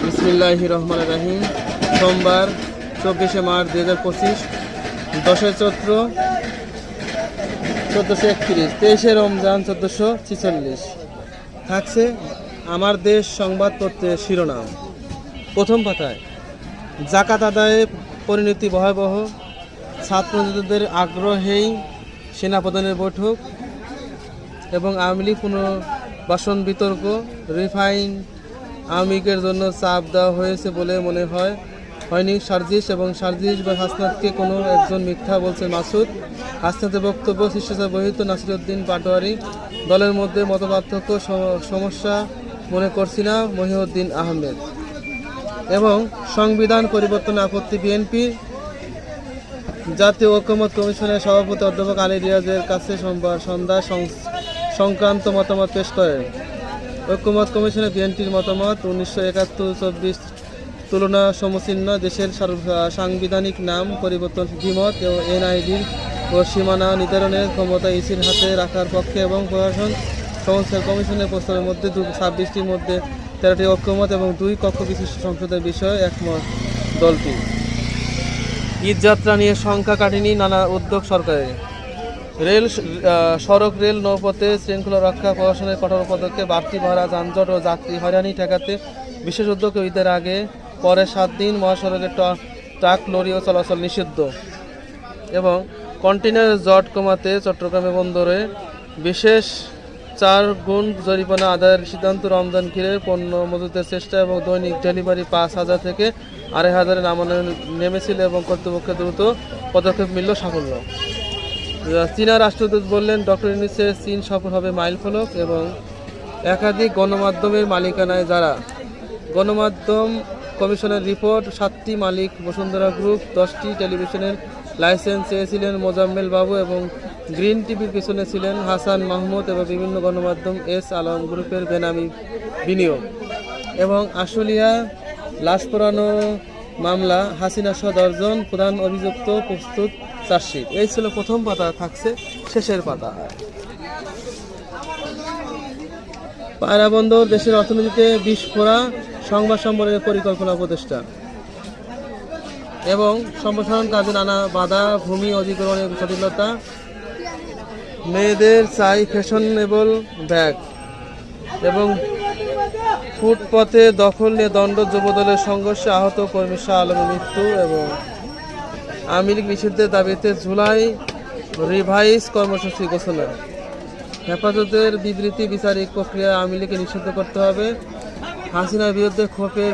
বিসমিল্লাহির রহমানির রহিম। সোমবার 24শে মার্চ 2025, 10 চৈত্র 1431, 23শে রমজান 1446। থাকছে আমার দেশ সংবাদপত্রের শিরোনাম। প্রথম পাতায় জাকাত আদায়ে পরিণতি ভয়াবহ, ছাত্রদের আগ্রহেই সেনাপ্রধানের বৈঠক এবং আওয়ামী লীগ পুনর্বাসন বিতর্ক। রিফাইন আওয়ামী লীগের জন্য চাপ দেওয়া হয়েছে বলে মনে হয়নি সার্জিস, এবং সার্জিস বা হাসনাতকে কোনো একজন মিথ্যা বলছে মাসুদ। হাসনাতের বক্তব্য শিষ্টাচার বহিত নাসিরউদ্দিন পাটোয়ারি। দলের মধ্যে মতপার্থক্য সমস্যা মনে করছি না মহিউদ্দিন আহমেদ। এবং সংবিধান পরিবর্তনে আপত্তি বিএনপির। জাতীয় ঐকমত্য কমিশনের সভাপতি অধ্যাপক আলী রিয়াজের কাছে সোমবার সন্ধ্যায় সংক্রান্ত মতামত পেশ করেন। ঐকমত্য কমিশনে বিএনপির মতামত 1971-24 তুলনা সমচিহ্ন, দেশের সাংবিধানিক নাম পরিবর্তন দ্বিমত, এনআইডির ও সীমানা নির্ধারণের ক্ষমতা ইসির হাতে রাখার পক্ষে এবং প্রশাসন সংস্কার কমিশনের প্রস্তাবের মধ্যে 26টির মধ্যে 13টি ঐকমত এবং 2 কক্ষ বিশিষ্ট সংসদের বিষয়ে একমত দলটি। ঈদযাত্রা নিয়ে শঙ্কা কাটেনি নানা উদ্যোগ সরকারের। সড়ক রেল নৌপথে শৃঙ্খলা রক্ষা প্রশাসনের কঠোর পদক্ষেপ, বাড়তি ভাড়া, যানজট ও যাত্রী হয়রানি ঠেকাতে বিশেষ উদ্যোগ। ঈদের আগে পরে 7 দিন মহাসড়কে ট্রাক লরিও চলাচল নিষিদ্ধ। এবং কন্টেইনারের জট কমাতে চট্টগ্রামে বন্দরে বিশেষ 4 গুণ জরিমানা আদায়ের সিদ্ধান্ত। রমজান ঘিরে পণ্য মজুতের চেষ্টা এবং দৈনিক ডেলিভারি 5,000 থেকে 2,500-এ নামানো নেমেছিল এবং কর্তৃপক্ষের দ্রুত পদক্ষেপ মিলল সাফল্য। চীনা রাষ্ট্রদূত বললেন ডক্টর ইউনূসের চীন সফর হবে মাইলফলক। এবং একাধিক গণমাধ্যমের মালিকানায় যারা। গণমাধ্যম কমিশনের রিপোর্ট, 7টি মালিক বসুন্ধরা গ্রুপ। 10টি টেলিভিশনের লাইসেন্স চেয়েছিলেন মোজাম্মেল বাবু এবং গ্রিন টিভির পিছনে ছিলেন হাসান মাহমুদ এবং বিভিন্ন গণমাধ্যম এস আলম গ্রুপের বেনামি বিনিয়োগ। এবং আশুলিয়া লাশ পোড়ানো মামলা, হাসিনা সহ 10 জন প্রধান অভিযুক্ত, প্রস্তুত চার্জশিট। এই ছিল প্রথম পাতা। থাকছে শেষের পাতা। পায়রা বন্দর দেশের অর্থনীতিতে বিস্ফোরা, সংবাদ সম্মেলনের পরিকল্পনা উপদেষ্টা। এবং সম্প্রসারণ কাজে নানা বাধা, ভূমি অধিগ্রহণের জটিলতা। মেয়েদের চাই ফ্যাশনেবল ব্যাগ। এবং ফুটপথে দখল নিয়ে দণ্ড, যুবদলের সংঘর্ষে আহত কর্মী শাহ আলমের মৃত্যু। এবং আওয়ামী লীগ নিষিদ্ধের দাবিতে জুলাই রিভাইজ কর্মসূচি ঘোষণা। হেফাজতের বিবৃতি, বিচারিক প্রক্রিয়া আওয়ামী লীগকে নিষিদ্ধ করতে হবে। হাসিনার বিরুদ্ধে ক্ষোভের